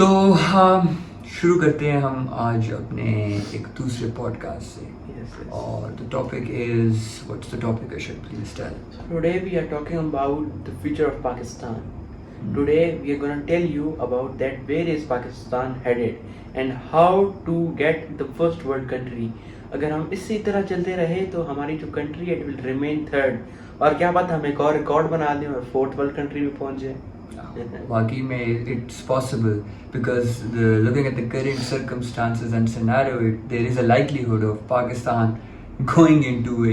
तो हम शुरू करते हैं हम आज अपने एक दूसरे पॉडकास्ट से Yes. और the topic is what's the topic Ashok please tell. Today we are talking about the future of Pakistan. Today we are going to tell you about that where is Pakistan headed and how to get the first world country. अगर हम इसी तरह चलते रहे तो हमारी जो country है it will remain third. और क्या पता हम एक और रिकॉर्ड बना दें और फोर्थ वर्ल्ड कंट्री में पहुंच जाए. वाकई में it's possible because looking at the current circumstances and scenario there is a likelihood of Pakistan going into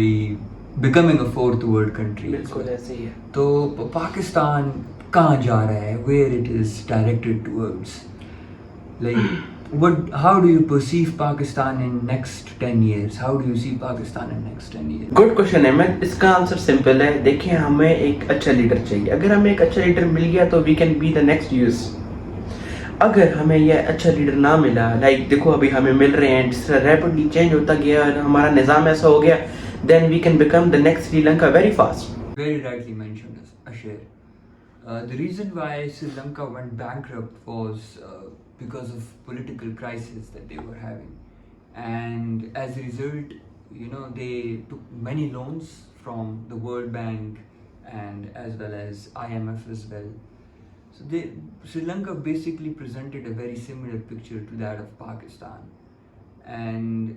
becoming a fourth world country. बिल्कुल ऐसे ही है. तो पाकिस्तान कहाँ जा रहा है? Where it is directed towards? Like how do you perceive Pakistan in next 10 years? How do you see Pakistan in next 10 years? Good question है. मैं इसका आंसर सिंपल है. देखिए हमें एक अच्छा लीडर चाहिए. अगर हमें एक अच्छा लीडर मिल गया तो we can be the next use. अगर हमें यह अच्छा लीडर ना मिला, लाइक देखो अभी हमें मिल रहे हैं, जिस तरह रैपिडली चेंज होता गया और हमारा निज़ाम ऐसा हो गया, then we can become the next Sri Lanka very fast. Very rightly mentioned, Ashir. The reason why Sri Lanka went bankrupt was because of political crisis that they were having, and as a result, they took many loans from the World Bank and as well as IMF as well. So Sri Lanka basically presented a very similar picture to that of Pakistan, and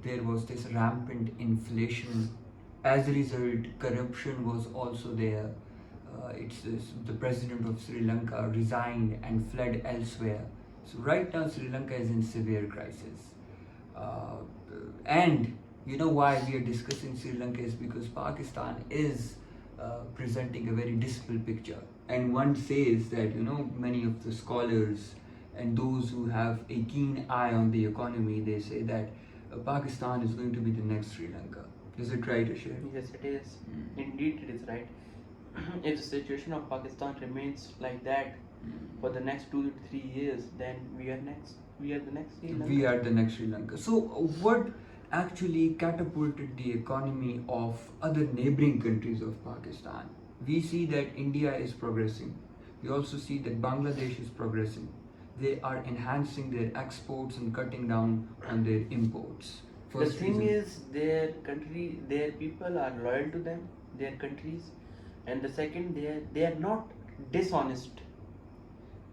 there was this rampant inflation. As a result, corruption was also there. The president of Sri Lanka resigned and fled elsewhere. So right now Sri Lanka is in severe crisis. And you know why we are discussing Sri Lanka is because Pakistan is presenting a very dismal picture. And one says that many of the scholars and those who have a keen eye on the economy, they say that Pakistan is going to be the next Sri Lanka. Is it right, Ashir? Yes, it is. Indeed, it is right. If the situation of Pakistan remains like that for the next 2 to 3 years, then we are next. We are the next Sri Lanka. We are the next Sri Lanka. So, what actually catapulted the economy of other neighboring countries of Pakistan? We see that India is progressing. We also see that Bangladesh is progressing. They are enhancing their exports and cutting down on their imports. The thing is, their people are loyal to them, their countries, and the second, they are not dishonest.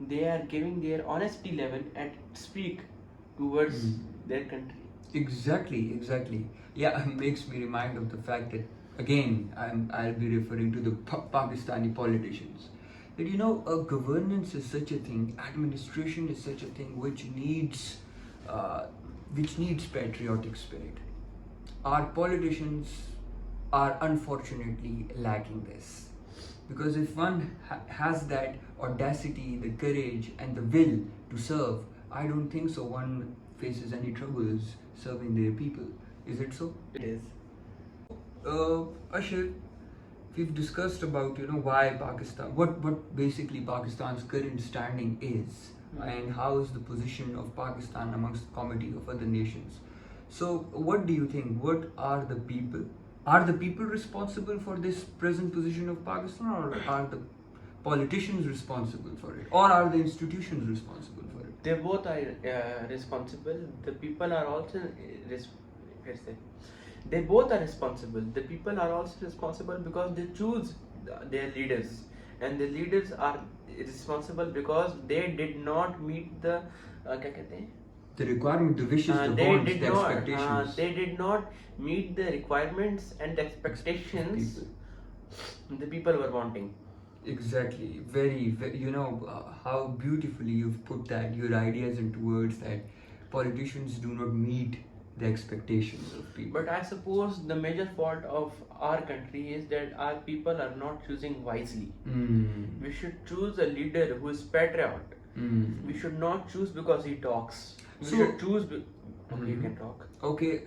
They are giving their honesty level at peak towards their country. Exactly. Yeah, it makes me remind of the fact that again I'll be referring to the Pakistani politicians. That governance is such a thing, administration is such a thing which needs patriotic spirit. Our politicians are unfortunately lacking this. Because if one has that audacity, the courage and the will to serve, I don't think so one faces any troubles serving their people. Is it so? It is. Ashir, we've discussed about why Pakistan, what basically Pakistan's current standing is, and how is the position of Pakistan amongst the committee of other nations. So what do you think? What are the people? Are the people responsible for this present position of Pakistan, or are the politicians responsible for it, or are the institutions responsible for it? They both are responsible. The people are also they both are responsible. The people are also responsible because they choose their leaders, and the leaders are responsible because they did not meet the the requirement, the wishes, the wants, the expectations. They did not meet the requirements and the expectations the people were wanting. Exactly. Very, how beautifully you've put that, your ideas into words, that politicians do not meet the expectations of people. But I suppose the major fault of our country is that our people are not choosing wisely. We should choose a leader who is patriot. We should not choose because he talks. We should choose. Okay, you can talk. Okay,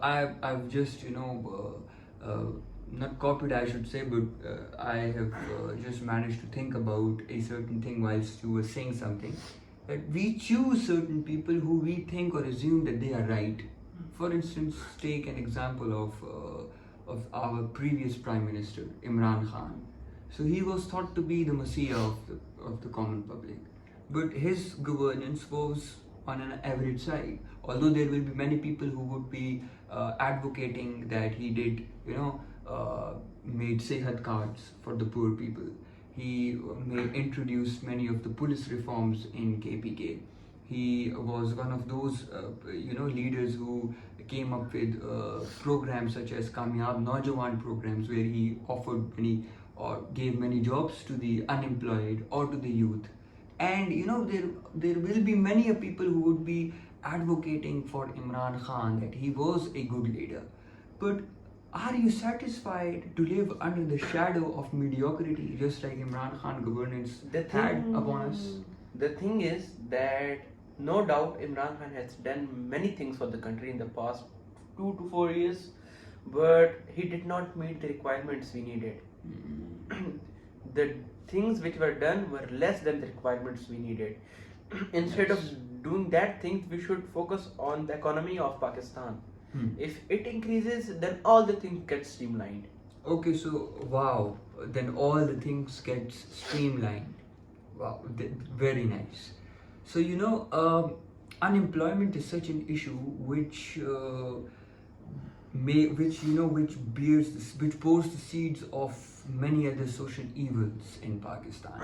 I've just not copied, I should say, but I have just managed to think about a certain thing whilst you were saying something. That we choose certain people who we think or assume that they are right. For instance, take an example of our previous Prime Minister, Imran Khan. So he was thought to be the messiah of the common public. but his governance was on an average side. Although there will be many people who would be advocating that he did, made sehat cards for the poor people. He made introduced many of the police reforms in KPK. He was one of those, leaders who came up with programs such as Kamyab Naujawan programs, where he offered many or gave many jobs to the unemployed or to the youth. And there will be many people who would be advocating for Imran Khan that he was a good leader. But are you satisfied to live under the shadow of mediocrity, just like Imran Khan governance had upon us? The thing is that no doubt Imran Khan has done many things for the country in the past 2 to 4 years, but he did not meet the requirements we needed. The things which were done were less than the requirements we needed. Instead of doing that thing, we should focus on the economy of Pakistan. If it increases, then all the things get streamlined. Okay, so wow, then all the things get streamlined. Wow, very nice. So unemployment is such an issue which which pours the seeds of many other social evils in Pakistan.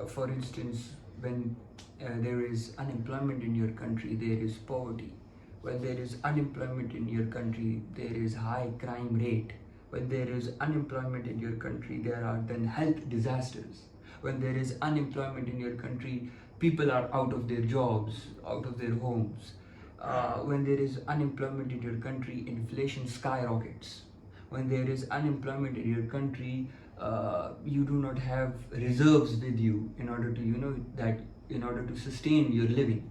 For instance, when there is unemployment in your country, there is poverty. When there is unemployment in your country, there is high crime rate. When there is unemployment in your country, there are then health disasters. When there is unemployment in your country, people are out of their jobs, out of their homes. When there is unemployment in your country, inflation skyrockets. When there is unemployment in your country, you do not have reserves with you in order to sustain your living.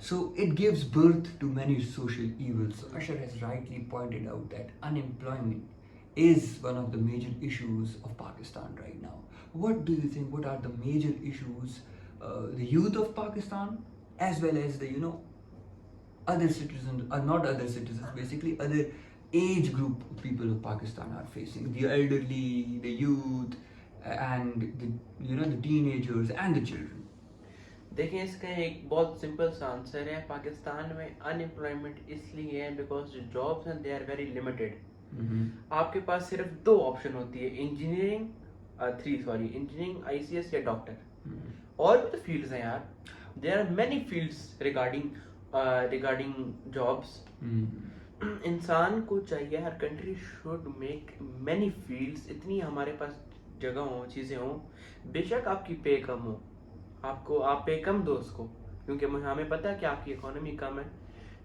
So it gives birth to many social evils. So Usher has rightly pointed out that unemployment is one of the major issues of Pakistan right now. What do you think? What are the major issues the youth of Pakistan, as well as the other citizens, not other citizens, basically other age group of people of Pakistan are facing? The elderly, the youth, and the teenagers and the children. देखिए इसका एक बहुत simple सा answer है. पाकिस्तान में unemployment इसलिए है because जो जॉब्स हैं दे आर वेरी लिमिटेड. आपके पास सिर्फ दो ऑप्शन होती है, इंजीनियरिंग, आईसीएस या डॉक्टर. और भी तो फील्ड्स हैं यार. There are many fields regarding jobs. इंसान को चाहिए, हर country should make many fields. इतनी हमारे पास जगह हो, चीज़ें हो. बेशक आपकी पे कम हो, आप पे कम दो उसको, क्योंकि हमें पता है कि आपकी इकोनॉमी कम है,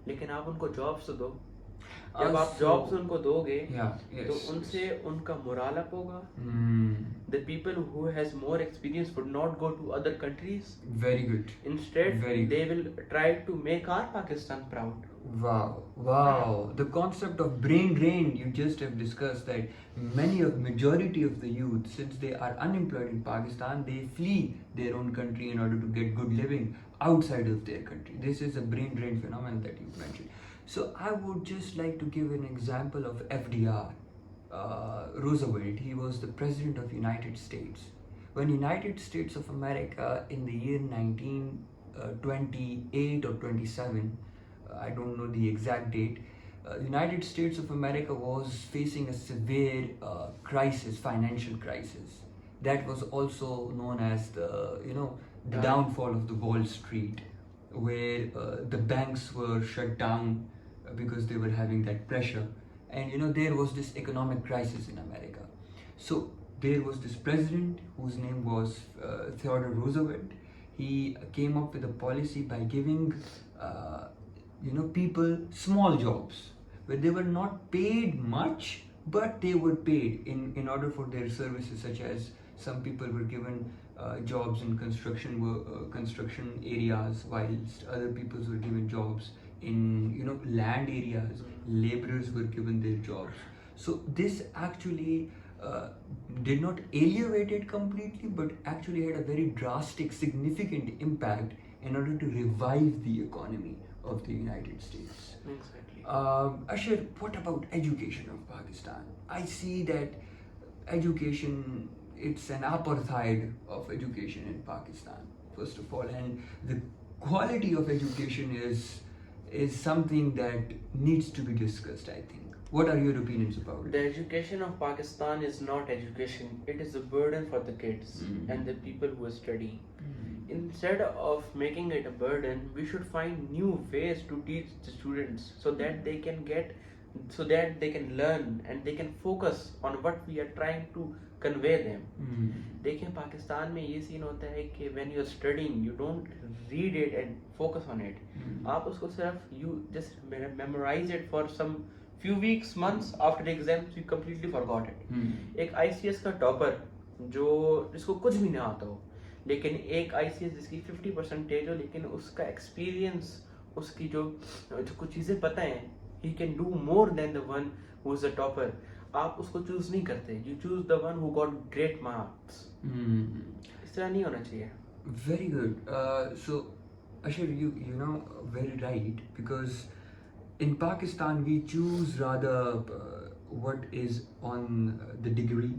लेकिन आप उनको जॉब्स तो दो. जब आप जॉब्स उनको दोगे तो उनसे उनका मोरल अप होगा. The people who has more experience would not go to other countries. Very good. Instead, they will try to make our Pakistan proud. Wow. The concept of brain drain you just have discussed, that majority of the youth, since they are unemployed in Pakistan, they flee their own country in order to get good living outside of their country. This is a brain drain phenomenon that you mentioned. So I would just like to give an example of FDR. Roosevelt, he was the president of United States. When United States of America in the year 1928 or 27, I don't know the exact date, United States of America was facing a severe financial crisis. That was also known as the downfall of the Wall Street, where the banks were shut down because they were having that pressure. And there was this economic crisis in America. So there was this president whose name was Theodore Roosevelt. He came up with a policy by giving people small jobs where they were not paid much, but they were paid in order for their services, such as some people were given jobs in construction areas, whilst other people were given jobs in land areas. Laborers were given their jobs. So this actually did not alleviate it completely, but actually had a very drastic, significant impact in order to revive the economy of the United States. Exactly. Ashar, what about education of Pakistan? I see that education, it's an apartheid of education in Pakistan. first of all, and the quality of education is something that needs to be discussed, I think. What are your opinions about it? The education of Pakistan is not education, it is a burden for the kids and the people who are studying. Instead of making it a burden, we should find new ways to teach the students so that they can learn and they can focus on what we are trying to convey them. देखिए पाकिस्तान में ये scene होता है कि when you are studying you don't read it and focus on it. आप उसको सिर्फ you just memorize it for some few weeks, months after the exams you completely forgot it. एक ICS का टॉपर जिसको कुछ भी नहीं आता हो, लेकिन एक ICS जिसकी 50% हो, लेकिन उसका एक्सपीरियंस, उसकी जो कुछ चीज़ें पता हैं, he can do more than the one who is a topper. आप उसको चूज नहीं करते, you choose the one who got great marks. इस तरह नहीं होना चाहिए. Very good. So Ashir, you know very right, because in Pakistan we choose rather what is on the degree,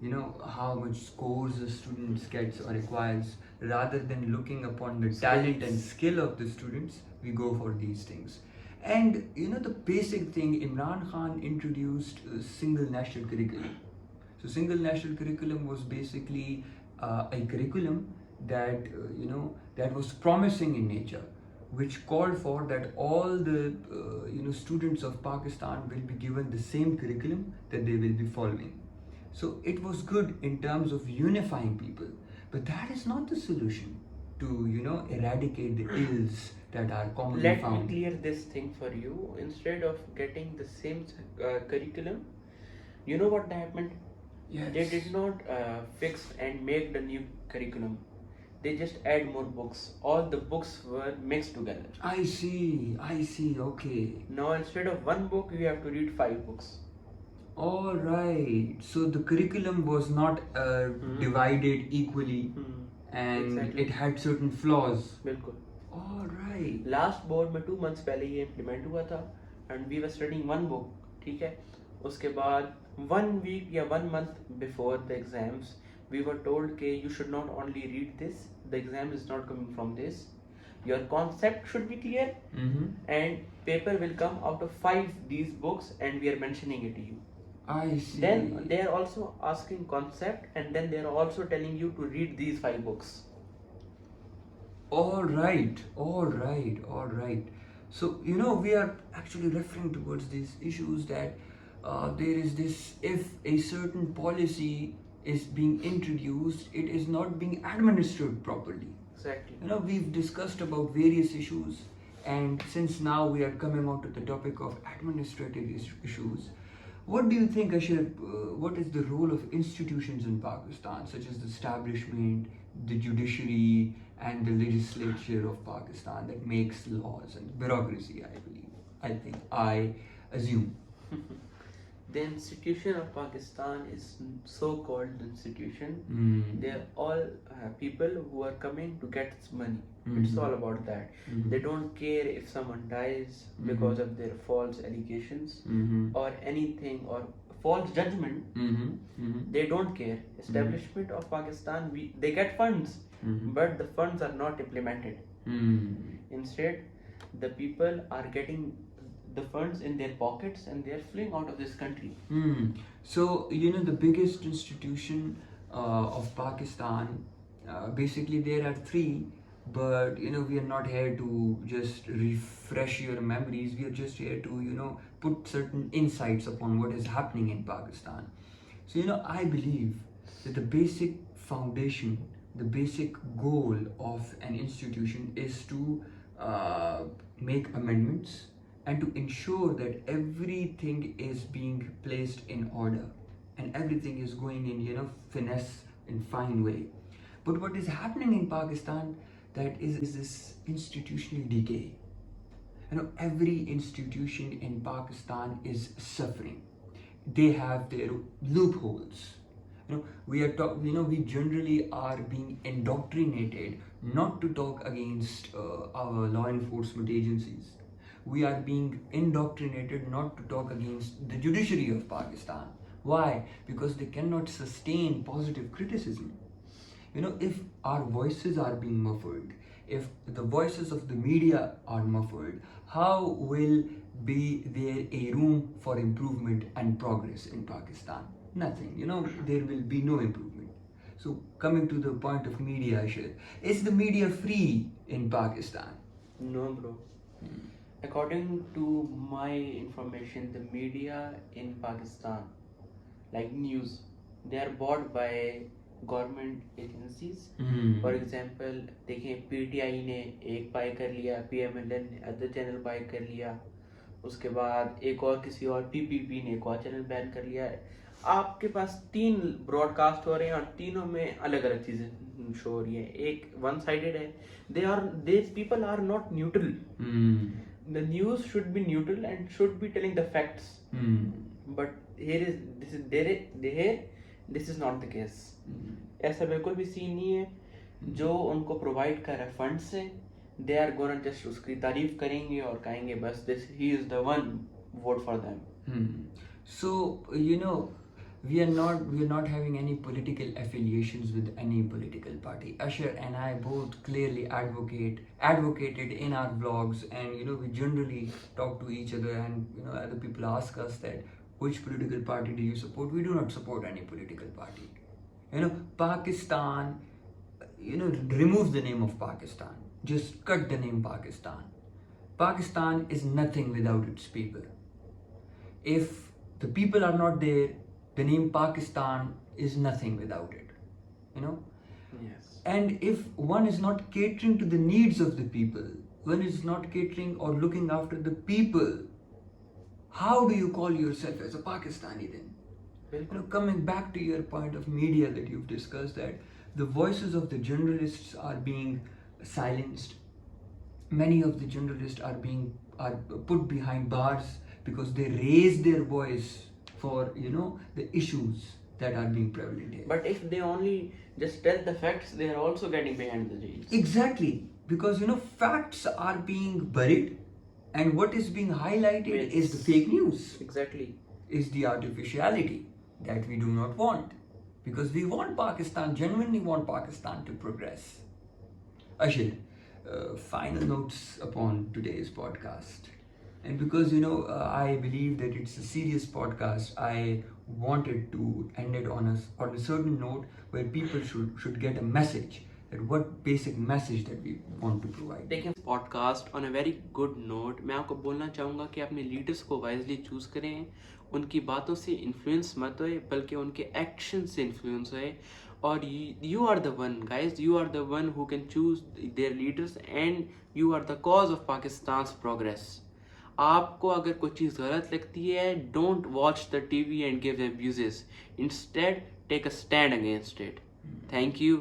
you know, how much scores the students gets or acquires, rather than looking upon the talent and skill of the students. We go for these things. And you know, the basic thing, Imran Khan introduced a single national curriculum. So single national curriculum was basically a curriculum that that was promising in nature, which called for that all the students of Pakistan will be given the same curriculum that they will be following. So it was good in terms of unifying people, but that is not the solution to eradicate the ills that are commonly Let found. me clear this thing for you. Instead of getting the same curriculum, you know what happened? Yes. They did not fix and make the new curriculum. They just add more books. All the books were mixed together. I see, okay. Now instead of one book, you have to read 5 books. All right. So the curriculum was not divided equally, and Exactly. it had certain flaws. बिल्कुल. All right. Last board में 2 months पहले ये implement हुआ था and we were studying one book, ठीक है. उसके बाद 1 week या 1 month before the exams we were told के you should not only read this, the exam is not coming from this, your concept should be clear and paper will come out of 5 these books and we are mentioning it to you. I see. Then they are also asking concept and then they are also telling you to read these 5 books. All right. So we are actually referring towards these issues that there is this, if a certain policy is being introduced, it is not being administered properly. Exactly. We've discussed about various issues, and since now we are coming on to the topic of administrative issues, what do you think, Ashir, what is the role of institutions in Pakistan, such as the establishment, the judiciary, and the legislature of Pakistan that makes laws, and bureaucracy, I assume. The institution of Pakistan is so-called institution. They are all people who are coming to get money. It's all about that. They don't care if someone dies because of their false allegations or anything or false judgment. They don't care. Establishment of Pakistan, they get funds, but the funds are not implemented. Instead, the people are getting the funds in their pockets and they are fleeing out of this country. So the biggest institution of Pakistan, basically there are 3, but we are not here to just refresh your memories. We are just here to put certain insights upon what is happening in Pakistan. So I believe that the basic foundation, the basic goal of an institution is to make amendments and to ensure that everything is being placed in order and everything is going in finesse and fine way. But what is happening in Pakistan, that is this institutional decay. Every institution in Pakistan is suffering. They have their loopholes. We generally are being indoctrinated not to talk against our law enforcement agencies. We are being indoctrinated not to talk against the judiciary of Pakistan. Why? Because they cannot sustain positive criticism. if our voices are being muffled, if the voices of the media are muffled, how will be there a room for improvement and progress in Pakistan? Nothing. There will be no improvement. So coming to the point of media, Ashir, is the media free in Pakistan? No, bro. According to my information, the media in Pakistan, like news, they are bought by government agencies for example देखें PTI ने एक bye कर लिया, पीएमएलएन ने other channel bye कर लिया, उसके बाद एक और किसी और पीपीपी ने एक और चैनल बैन कर लिया। आपके पास 3 ब्रॉडकास्ट हो रहे हैं और तीनों में अलग अलग चीजें शो हो रही है, एक वन साइडेड है। They people are not neutral. The news should be neutral and should be telling the facts. But this is not the case. ऐसा बिल्कुल भी सीन नहीं है। जो उनको प्रोवाइड कर रहा है फंड से, they are gonna just उसकी तारीफ करेंगे और कहेंगे बस he is the one, vote for them. So we are not having any political affiliations with any political party. Ashir and I both clearly advocated in our vlogs, and we generally talk to each other, and other people ask us that which political party do you support. We do not support any political party. Pakistan, remove the name of Pakistan, just cut the name Pakistan. Pakistan is nothing without its people. If the people are not there, the name Pakistan is nothing without it. Yes. And if one is not catering to the needs of the people, one is not catering or looking after the people, how do you call yourself as a Pakistani then? Coming back to your point of media that you've discussed, that the voices of the journalists are being silenced. Many of the journalists are put behind bars because they raise their voice for the issues that are being prevalent here. But if they only just tell the facts, they are also getting behind the jails. Exactly, because facts are being buried, and what is being highlighted is the fake news. Exactly. Is the artificiality that we do not want, because we want Pakistan, genuinely want Pakistan to progress. Ashir, final notes upon today's podcast. And because I believe that it's a serious podcast, I wanted to end it on a certain note where people should get a message, that what basic message that we want to provide. देखिए podcast on a very good note मैं आपको बोलना चाहूँगा कि अपने leaders को wisely choose करें, उनकी बातों से इन्फ्लुएंस मत होए बल्कि उनके एक्शन से इन्फ्लुएंस होए। और you are the one guys, you are the one who can choose their leaders and you are the cause of Pakistan's progress. आपको अगर कोई चीज़ गलत लगती है, don't watch the TV and give abuses, instead take a stand against it. Thank you.